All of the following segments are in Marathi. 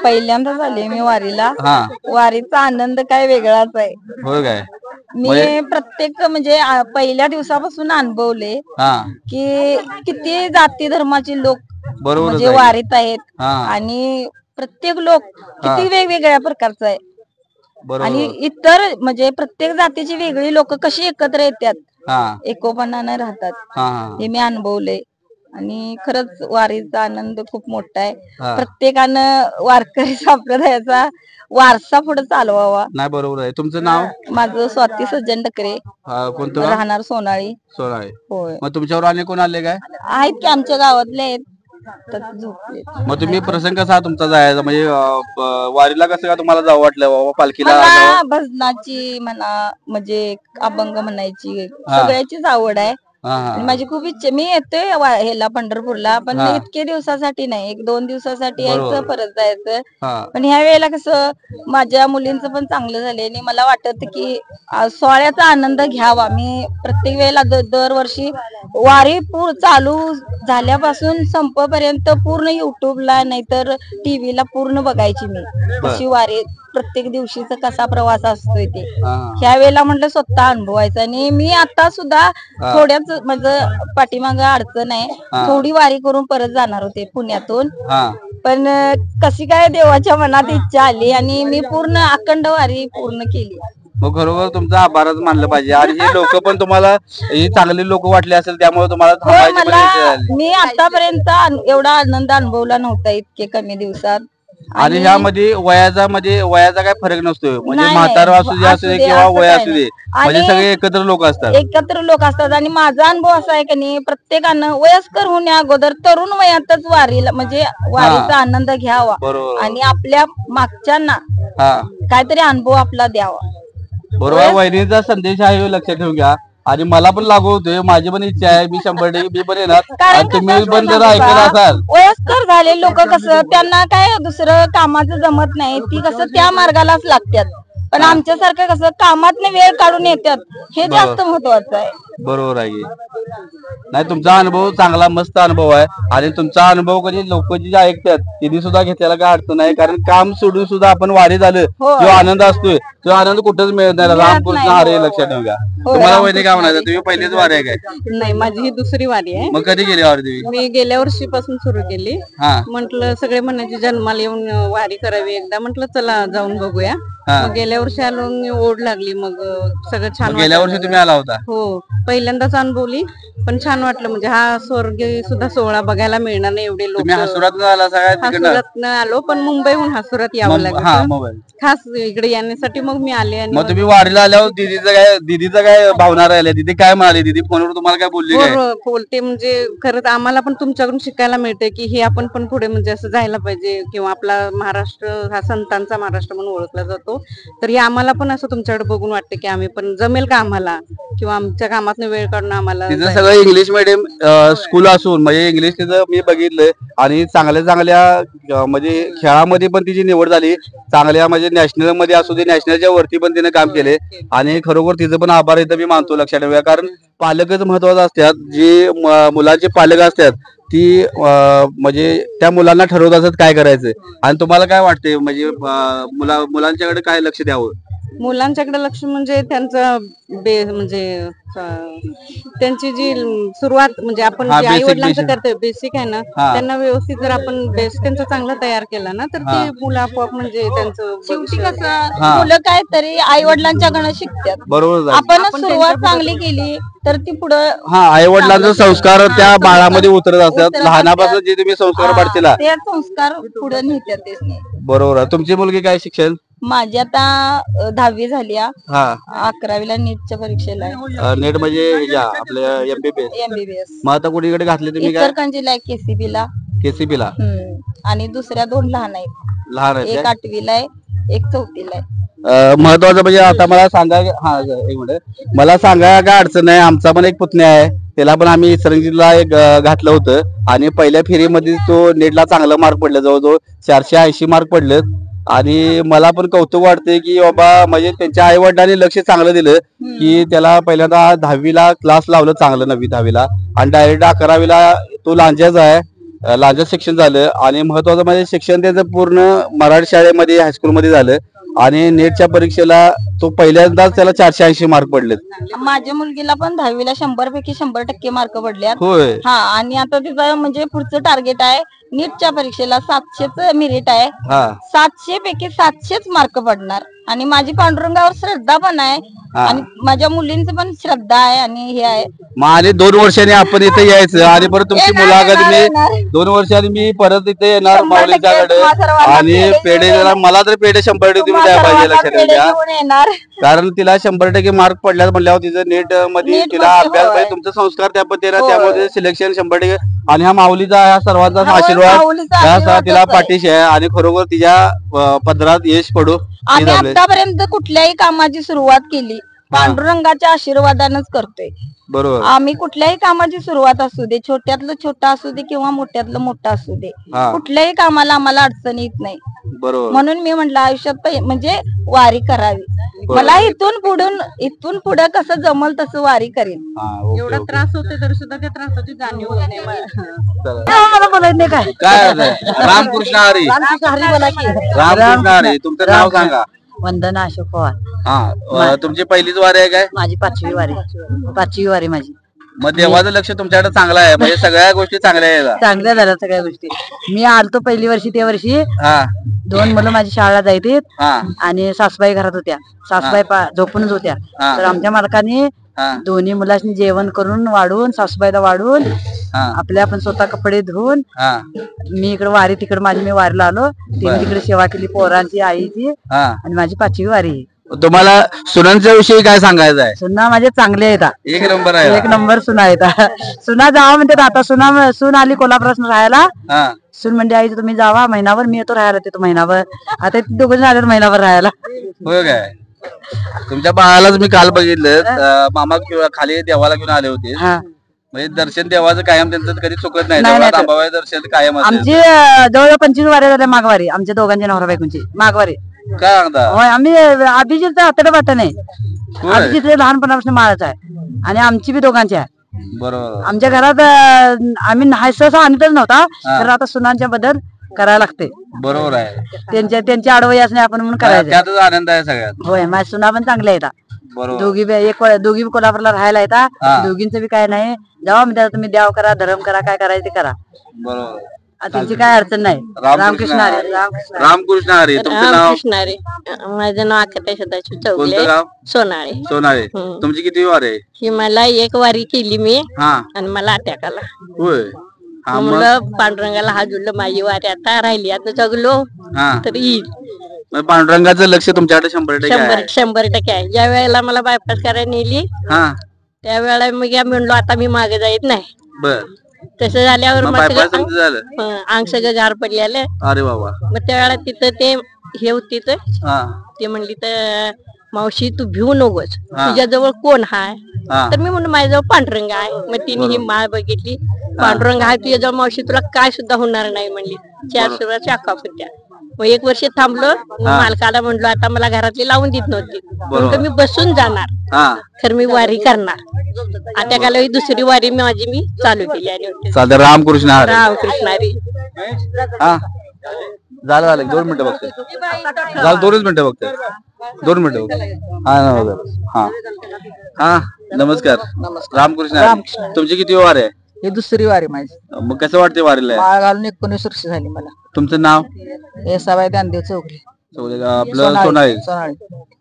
पहिल्यांदा झाले मी वारीला. हा वारीचा आनंद काय वेगळाच आहे. होय काय? मी प्रत्येक म्हणजे पहिल्या दिवसापासून अनुभवले हा की किती जाती धर्माचे लोक बरोबर म्हणजे वारीत आहेत. हा आणि प्रत्येक लोक किती वेगवेगळ्या प्रकारचा आहे. बरोबर. आणि इतर म्हणजे प्रत्येक जातीची वेगळी लोक कशी एकत्र येतात, हा एकोपानानं राहतात, हा हे मी अनुभवले. आणि खरंच वारीचा आनंद खूप मोठा आहे. हा. प्रत्येकानं वारकरी संप्रदायाचा वारसा पुढे चालवावा. नाही बरोबर आहे. तुमचं नाव? माझं स्वाती सज्जन टकरे, कोणतं गाव? राहणार सोनाळी. सोनाळी. होय. मग तुमच्यावर आणि कोण आले काय? आहेत की आमच्या गावातले आहेत. झोपले. मग तुम्ही प्रसंग कसा तुमचा जायचा म्हणजे वारीला कसं का तुम्हाला जावं वाटलं बाबा पालखीला? मला भजनाची म्हणा म्हणजे अभंग म्हणायची सगळ्याचीच आवड आहे. आणि माझी खूप इच्छा, मी येतोय ह्याला पंढरपूरला, पण इतके दिवसासाठी नाही, 1-2 दिवसासाठी यायचं परत जायचं. पण ह्या वेळेला कसं माझ्या मुलींचं पण चांगलं झालंय आणि मला वाटत की सोहळ्याचा आनंद घ्यावा. मी प्रत्येक वेळेला दरवर्षी वारी चालू झाल्यापासून संपपर्यंत पूर्ण युट्यूबला नाहीतर टीव्हीला पूर्ण बघायची मी कशी वारी प्रत्येक दिवशीचा कसा प्रवास असतोय ते. ह्या वेळेला म्हटलं स्वतः अनुभवायचं. आणि मी आता सुद्धा थोड्याच माझं पाठीमागं अडचण आहे, थोडी वारी करून परत जाणार होते पुण्यातून, पण कशी काय देवाच्या मनात इच्छा आली आणि मी पूर्ण अखंड वारी पूर्ण केली. मग खरोखर तुमचा आभारच मानलं पाहिजे. आणि हे लोक पण तुम्हाला चांगले लोक वाटले असेल त्यामुळे तुम्हाला मी आतापर्यंत एवढा आनंद अनुभवला नव्हता इतके कमी दिवसात. आणि ह्यामध्ये वयाचा काय फरक नसतो, म्हणजे म्हातारा असू दे किंवा वय असू दे, म्हणजे सगळे एकत्र लोक असतात. आणि माझा अनुभव असा आहे की नाही, प्रत्येकानं वयस्कर होण्या अगोदर तरुण वयातच वारीला म्हणजे वारीचा आनंद घ्यावा आणि आपल्या मागच्यांना काहीतरी अनुभव आपला द्यावा. बरोबर. वहिनीचा संदेश आहे, लक्षात ठेवून घ्या. आणि मला पण लागू होतोय, माझी पण इच्छा आहे, मी 100% मी पण येणार. तुम्ही पण जर ऐकलं असाल, वयस्कर झाले लोक कसं त्यांना काय दुसरं कामाचं जमत नाही, ती कसं त्या मार्गालाच लागतात. पण आमच्यासारखं कसं कामात वेळ काढून येतात, हे जास्त महत्वाचं आहे. बरोबर आहे. नाही तुमचा अनुभव चांगला मस्त अनुभव आहे. आणि तुमचा अनुभव कधी लोक जे ऐकतात तिने सुद्धा घेतलेला काय अडचण नाही, कारण काम सोडून सुद्धा आपण वारी झालं जो आनंद असतोय तो आनंद कुठंच मिळत नाही. रामकृष्ण हरे, लक्षात ठेवा. तुम्हाला वहिनी काय म्हणायचं? तुम्ही पहिलीच वारी आहे काय? नाही, माझी ही दुसरी वारी आहे. मग कधी गेली वारी? मी गेल्या वर्षीपासून सुरू केली. म्हटलं सगळे म्हणायचे जन्माला येऊन वारी करावी एकदा, म्हटलं चला जाऊन बघूया. गेल्या वर्षी आलो, ओढ लागली, मग सगळं छान. गेल्या वर्षी तुम्ही आला होता? हो, पहिल्यांदाच अनुभवली, पण छान वाटलं. म्हणजे हा स्वर्गीय सुद्धा सोहळा बघायला मिळणार नाही, एवढे लोक. हसुरातनं आलो, पण मुंबईहून हसुरात यावं लागलं खास इकडे येण्यासाठी. मग मी आले. मग तुम्ही वारीला आल्यावर दीदीचं काय भावना राहिल्या? दीदी काय म्हणाली? दीदी फोनवर तुम्हाला काय बोलली? बोलते म्हणजे खरंच आम्हाला पण तुमच्याकडून शिकायला मिळते की हे आपण पण पुढे म्हणजे असं जायला पाहिजे, किंवा आपला महाराष्ट्र हा संतांचा महाराष्ट्र म्हणून ओळखला जातो. तर हे आम्हाला पण असं तुमच्याकडे बघून वाटतं की आम्ही पण जमेल का आम्हाला, किंवा आमच्या कामातून वेळ काढून आम्हाला. तिचं सगळं इंग्लिश मीडियम स्कूल असून म्हणजे इंग्लिश तिचं मी बघितलंय. आणि चांगल्या म्हणजे खेळामध्ये पण तिची निवड झाली, चांगल्या म्हणजे नॅशनल मध्ये असू दे, नॅशनलच्या वरती पण तिने काम केले. आणि खरोखर तिचं पण आभार इथं मी मानतो, लक्षात ठेवा. कारण पालकच महत्वाचं असतात, जे मुलांचे पालक असतात ती म्हणजे त्या मुलांना ठरवत असत काय करायचं. आणि तुम्हाला काय वाटते म्हणजे मुलांच्याकडे काय लक्ष द्यावं? मुलांच्याकडे लक्ष म्हणजे त्यांचं म्हणजे त्यांची जी सुरुवात म्हणजे आपण आई वडिलांचं करतोय बेसिक आहे ना, त्यांना व्यवस्थित जर आपण बेस त्यांचा चांगला तयार केला ना, तर ते मुलं आपोआप म्हणजे त्यांचं शेवटी कसं मुलं काय तरी आई वडिलांच्याकडनं शिकतात. बरोबर. आपण सुरुवात चांगली केली तर ती पुढं आई वडिलांचे संस्कार त्या बाळामध्ये उतरत असतात. लहानापासून जे तुम्ही संस्कार पाडतील ते संस्कार पुढे नेतात. बरोबर आहे. तुमची मुलगी काय शिक्षण? माझी आता 10वी झाली, 11वीला नीटच्या परीक्षेला आहे. नेट म्हणजे आपल्या एमबीबीएस. मग आता कुठेकडे घातले तुम्ही? इचलकरंजीला केसीबीला. आणि दुसऱ्या 2 लहान आहेत, एक 8वीला आहे, एक 4थीला आहे. महत्वाचं म्हणजे आता मला सांगा, एक मिनिट, मला सांगा काय अडचण आहे. आमचा पण एक पुतण्या आहे, त्याला पण आम्ही इचलकरंजीला एक घातलं होतं. आणि पहिल्या फेरीमध्ये तो नेटला चांगलं मार्क पडलं, जवळजवळ 480 मार्क पडले. आणि मला पण कौतुक वाटते की बाबा म्हणजे त्यांच्या आई वडिलांनी लक्ष चांगलं दिलं की त्याला पहिल्यांदा 10वीला क्लास लावलं चांगलं, 9वी 10वीला, आणि डायरेक्ट 11वीला तो लांजाच आहे. लांजा शिक्षण झालं आणि महत्वाचं म्हणजे शिक्षण त्याचं पूर्ण मराठी शाळेमध्ये हायस्कूलमध्ये झालं आणि नेटच्या परीक्षेला तो पहिल्यांदाच त्याला 480 मार्क पडलेत. माझ्या मुलगीला पण 10वीला 100 पैकी 100% मार्क पडल्यात. होय. हा आणि आता तिचं म्हणजे पुढचं टार्गेट आहे नीटच्या परीक्षेला 700च मेरिट आहे. 700 पैकी 700च मार्क पडणार आणि माझी पांडुरंगावर श्रद्धा पण आहे आणि माझ्या मुलींचं पण श्रद्धा आहे आणि हे आहे. मग आणि 2 वर्षांनी आपण इथे यायचं आणि परत तुमची मुलाखत मी 2 वर्षांनी मी परत इथे येणार माऊलीच्याकडे आणि पेढे मला तर पेढे 100% तुम्ही द्या पाहिजे लक्षात घ्या. कारण तिला 100% मार्क पडल्यात म्हणल्यावर तिचं नेट मध्ये तिला अभ्यास म्हणजे तुमचे संस्कार त्या पद्धतीने त्यामध्ये सिलेक्शन 100% आणि हा माऊलीचा ह्या सर्वांचा आशीर्वाद तिला पाठीशी आहे आणि खरोखर तिच्या पदरात यश पडू. आम्ही आतापर्यंत कुठल्याही कामाची सुरुवात केली पांडुरंगाच्या आशीर्वादानच करतोय. बरोबर. आम्ही कुठल्याही कामाची सुरुवात असू दे छोट्यातलं छोटा असू दे किंवा मोठ्यातलं मोठा असू दे कुठल्याही कामाला आम्हाला अडचण येत नाही. बरोबर. म्हणून मी म्हटलं आयुष्यात म्हणजे वारी करावी. मला इथून पुढे कसं जमल तसं वारी करीन. एवढा त्रास होते तरी सुद्धा त्या त्रासाची जाणीव होत नाही मला बोलायचं नाही काय. काय रामकृष्ण हरी. रामकृष्ण हरी. तुमचं नाव सांगा. वंदना अशोक पवार. हा तुमची पहिलीच वारी आहे काय? माझी 5वी वारी माझी. मग देवाचं लक्ष तुमच्याकडे चांगलं आहे म्हणजे सगळ्या गोष्टी चांगल्या आहेत. चांगल्या झाल्या सगळ्या गोष्टी. मी आलतो पहिली वर्षी त्या वर्षी 2 मुलं माझी शाळेला जायचे आणि सासूबाई घरात होत्या. सासूबाई झोपूनच होत्या तर आमच्या मालकाने दोन्ही मुलांनी जेवण करून वाढून सासूबाईला वाढून आपल्या आपण स्वतः कपडे धुवून मी इकडे वारी तिकडे मी वारीला आलो. तिने तिकडे सेवा केली पोरांची आईची आणि माझी 5वी वारी. तुम्हाला सुनांच्या विषयी काय सांगायचं आहे? सुना माझे चांगले आहेत. एक नंबर आहे. 1 नंबर सुना आहेत. सुना जावा म्हणते आता सून आली कोल्हापुरात राहायला. सून म्हणजे आई तुम्ही जावा महिनाभर मी येतो राहायला तिथं महिनाभर. आता दोघं जण आले महिनाभर राहायला. होय काय? तुमच्या बाळालाच मी काल बघितलं मामा खाली देवाला घेऊन आले होते म्हणजे दर्शन देवाचं कायम त्यांचं कधी चुकत नाही. दर्शन कायम. आमची जवळ 25 वाऱ्या झाल्या माघवारी आमच्या दोघांच्या नवरा बायकोंची माघवारी. काय सांगता? होय आम्ही अभिजित हातडे वाटत नाही. अभिजित लहानपणापासून माळच आहे आणि आमची बी दोघांची आहे. बरोबर. आमच्या घरात आम्ही सहसा आणतच नव्हता तर आता सुनांच्या बद्दल करायला लागते. बरोबर आहे. त्यांची आडवई असणे आपण म्हणून करायचं. त्यातच आनंद आहे सगळ्यात. होय माझ्या सुना पण चांगल्या येतात. दोघी कोल्हापूरला राहायला येतात. दोघींचं बी काय नाही. जेव्हा म्हणजे तुम्ही देव करा धर्म करा काय करायचं ते करा. बरोबर. त्यांची काय अडचण नाही. रामकृष्ण हरी. रामकृष्ण हरी. तुमचं नाव? माझं नाव आकाताई सदाशिव चौगले. कोणतं गाव? सोनाळे. तुमची किती वारी आहे? ही मला 1 वारी केली मी आणि मला अटॅक आला. होय. म्हणलं पांडुरंगाला हात जोडलं माझी वारी आता राहिली आता जगलो तर येईल. पांडुरंगाचं लक्ष तुमच्याकडे 100% आहे. ज्या वेळेला मला बायपास करायला नेली त्यावेळेला मग म्हणलो आता मी मागे जायत नाही. बर. तसं झाल्यावर झालं अंग सगळं गार पडलेलं. अरे बाबा. मग त्यावेळेला तिथं ते हे होती ते म्हणली तर मावशी तू भिवू नकोस तुझ्याजवळ कोण हाय तर मी म्हणून माझ्याजवळ पांडुरंग आहे. मग तिने ही माळ बघितली पांडुरंग आहे तुझ्याजवळ मावशी तुला काय सुद्धा होणार नाही म्हणली. 4 सुराच्या अक्का फुट्या. मग 1 वर्ष थांबलो. मालकाला म्हणलो आता मला घरातली लावून देत नव्हती म्हणून मी बसून जाणार खर मी वारी करणार. आता काल दुसरी वारी मी चालू केली आणि रामकृष्ण हरी. रामकृष्ण हरी. झालं 2 मिनिटं बघते. झालं 2च मिनिटं बघते. 2 मिनिटं बघते. हा नमस्कार. रामकृष्ण हरी. तुमची किती वारी आहे? ही दुसरी वारी माझी. मग कसं वाटते वारीला? माळ घालून 19 वर्ष झाली मला. तुमचं नाव? येसाबाई ज्ञानदेव चौगले. आपलं सोनाळी.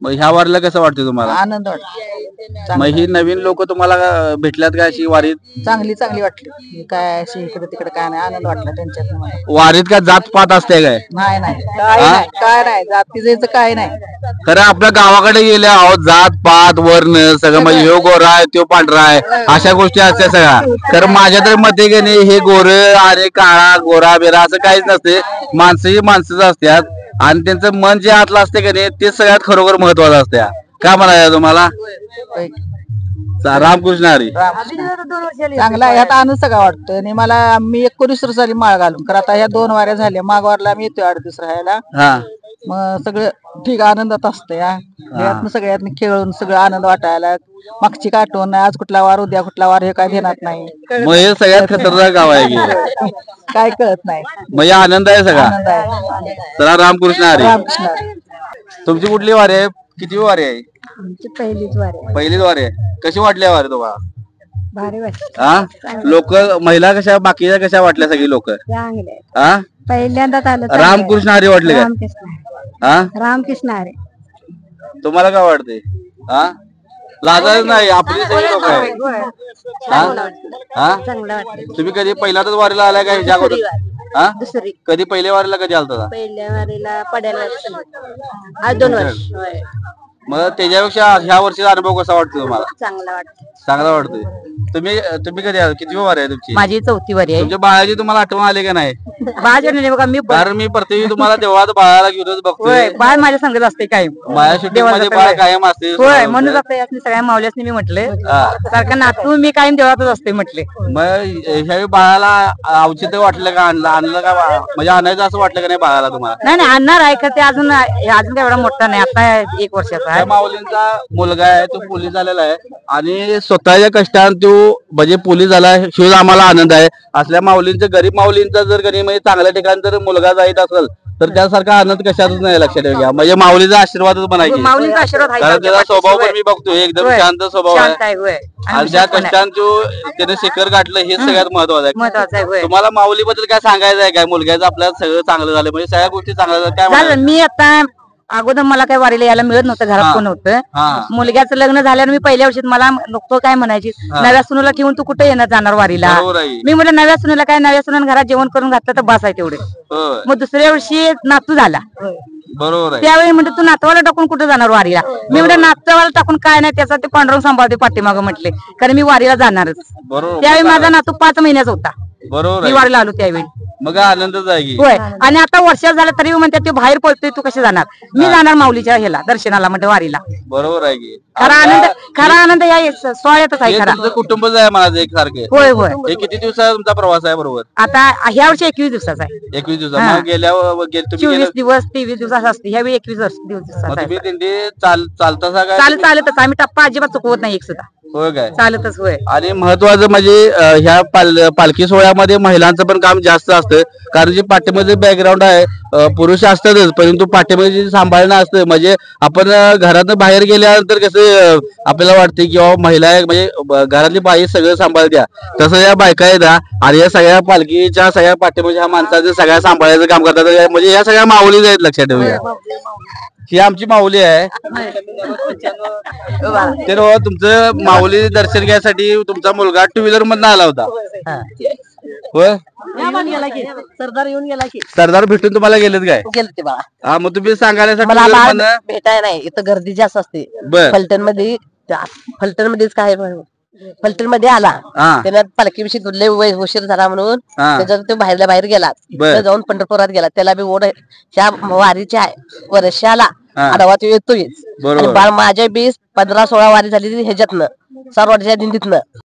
मग ह्या वारीला कसं वाटतं तुम्हाला? आनंद वाटतो. मग ही नवीन लोक तुम्हाला भेटल्यात का अशी वारीत? चांगली वाटली. काय अशी इकडे तिकडे काय नाही आनंद वाटला त्यांच्यात. वारीत काय जात पात असते काय? नाही काय नाही जातीचं काय नाही. खरं आपल्या गावाकडे गेले आहोत जात पात वर्ण सगळं म्हणजे ह्यो गोरा आहे तो पांढरा आहे अशा गोष्टी असत्या सगळ्या. तर माझ्या तरी मते की नाही हे गोर आणि काळा गोरा बिरा असं काहीच नसते. माणसं ही माणसंच असतात आणि त्यांचं मन जे आतलं असते की नाही ते सगळ्यात खरोखर महत्वाचं असते. काय म्हणायचं तुम्हाला? रामकृष्ण हरी. चांगला ह्यात आनंद सगळा वाटतोय आणि मला मी 19 वर्षाची माळ घालून खरं आता ह्या 2 वाऱ्या झाल्या. माघवारला मी येतोय 8 दिवस राहायला. मग सगळं ठीक आनंदात असतं या यातनं सगळ्यातनं खेळून सगळं आनंद वाटायला. मागची आठवण नाही, आज कुठला वार उद्या कुठला वार हे काय ध्यानात नाही. मग हे सगळ्यात खतरनाक गाव आहे की काय कळत नाही. म्हणजे आनंद आहे सगळा. आनंद आहे. चला रामकृष्ण हरी. रामकृष्ण हरी. तुमची कुठली वारी आहे? किती वारी आहे? पहिलीच वारी पहिलीच वारी आहे. कशी वाटली वारी तुम्हाला? भारी वाटली. हा लोक महिला कशा बाकीच्या कशा वाटल्या सगळी लोक? चांगले हा पहिल्यांदाच आलं रामकृष्ण हरी वाटले का? हा रामकृष्ण हरी. तुम्हाला काय वाटते? हा लाजायच नाही, आपली सगळी लोक आहे. हा चांगलं वाटलं. तुम्ही कधी पहिल्यांदाच वारीला आलाय का ह्याच्या अगोदर? हा दुसरी कधी पहिल्या वारीला कधी आलता? पहिल्या वारीला पडायला आज 2 वर्ष. मग त्याच्यापेक्षा ह्या वर्षीचा अनुभव कसा वाटतो तुम्हाला? चांगला वाटतं. चांगला वाटतोय. तुम्ही कधी किती वारी आहे तुमची? माझी 4थी वारी आहे. तुमच्या बाळाची तुम्हाला आठवण आली का नाही? बाळाच्या बघा मी कारण मी प्रत्येक तुम्हाला देवळात बाळाला घेऊनच बघतोय. बाळ माझ्या संगत असते कायम. माझ्या शूटिंग मध्ये बाळ कायम असते. होय म्हणून सगळ्या मावल्यासनी मी म्हटले सारखं नातू मी कायम देवळातच असते म्हटले. मग ह्यावेळी बाळाला औचित्य वाटलं का? आणलं का? म्हणजे आणायचं असं वाटलं का नाही बाळाला तुम्हाला? नाही आणणार आहे का ते अजून काय एवढा मोठा नाही, आता 1 वर्षाचा आहे. माऊलींचा मुलगा आहे, तो पोलीस झालेला आहे आणि स्वतःच्या कष्टाने तो म्हणजे पोलीस झाला. शिवाय आम्हाला आनंद आहे. असल्या माऊलींचा, गरीब माऊलींचा जर गरीब म्हणजे चांगल्या ठिकाणी जर मुलगा जायत असेल तर त्यासारखा आनंद कशातच नाही, लक्षात ठेवा. म्हणजे माऊलीचा आशीर्वादच म्हणायचे. माऊलींचा आशीर्वाद आहे. कारण त्याचा स्वभाव पण मी बघतोय एकदम शांत स्वभाव शांत आहे. आहे होय. आणि ज्या कष्टाने तो त्याने शिखर गाठलं हे सगळ्यात महत्वाचं आहे. महत्वाचं आहे होय. तुम्हाला माऊलीबद्दल काय सांगायचं आहे? काय मुलग्याचं आपल्याला सगळं चांगलं झालं म्हणजे सगळ्या गोष्टी चांगल्या झाल्या काय झालं. म्हणाल? मी आता अगोदर मला काही वारीला यायला मिळत नव्हतं, घरात कोण नव्हतं. हा मुलग्याचं लग्न झाल्यावर मी पहिल्या वर्षी मला नको काय म्हणायची, नव्या सुनेला ठेवून तू कुठे येणार जाणार वारीला? बरोबर आहे. मी म्हटलं नव्या सुनेला काय, नव्या सुनेला घरात जेवण करून घातलं तर बस आहे तेवढे. होय. मग दुसऱ्या वर्षी नातू झाला. बरोबर आहे. त्यावेळी म्हणजे तू नातवाला टाकून कुठे जाणार वारीला? मी म्हटलं नातवाला टाकून काय नाही, त्याचा ते पांडुरंग सांभाळते पाठीमागं म्हटले, कारण मी वारीला जाणारच. बरोबर त्यावेळी माझा नातू 5 महिन्याचा होता. बरोबर मी आहे. वारीला आलो त्यावेळी. मग आनंदच आहे की. होय. आणि आता वर्षात झालं तरी म्हणतात ते बाहेर पडतोय, तू कसे जाणार? मी जाणार माऊलीच्या ह्याला दर्शनाला, म्हणजे वारीला. बरोबर आहे की. खरा आनंद या सोहळ्यातच आहे हे खरा. तुमचं कुटुंबच आहे म्हणायचं एक सारखे. होय होय. हे किती दिवसाचा तुमचा प्रवास आहे? बरोबर आता ह्या वर्षी 21 दिवसाचा आहे. 21 दिवसा. मग तुम्ही 24 दिवस 23 दिवसाचा असते, ह्यावेळी 21 दिवसाचा मग आहे. तुम्ही दिंडी चालतासा काय? चालतच आम्ही टप्पा अजिबात चुकवत नाही एक सुद्धा. होय काय? चालतच होय. आणि महत्वाचं म्हणजे ह्या पालखी सोहळ्यामध्ये महिलांचं पण काम जास्त असतं. कारण जे पाठीमध्ये बॅकग्राऊंड आहे, पुरुष असतातच, परंतु पाठीमध्ये जे सांभाळणं असतं, म्हणजे आपण घरातून बाहेर गेल्यानंतर कसं आपल्याला वाटते की महिला आहे म्हणजे घरातली बाई सगळं सांभाळत्या, तसं या बायका आहेत आणि या सगळ्या पालखीच्या सगळ्या पाठीमध्ये ह्या माणसाचं सगळ्या सांभाळायचं काम करतात. म्हणजे या सगळ्या माऊलीच आहेत, लक्षात ठेवूया. ही आमची माऊली आहे. तर तुमचं माऊली दर्शन घ्यायसाठी तुमचा मुलगा 2 व्हीलर मधून आला होता. होय. सरदार येऊन गेला की सरदार भेटून तुम्हाला गेलेत काय? गेलं ते बाळा. हा मग तुम्ही सांगायला भेटाय नाही, इथं गर्दी जास्त असते. बर. फलटण मध्येच काय फलटण मध्ये आला, त्यानं पालखीविषयी लय उशीर झाला म्हणून त्याच्यात तो बाहेर गेला. जाऊन पंढरपुरात गेला. त्याला बी ओढ ह्या वारीच्या वर्षाला आडवा तो येतोय. बाळ माझ्या 15-16 वारी झाली ह्याच्यातनं, 4 वर्षाच्या दिंडीतनं.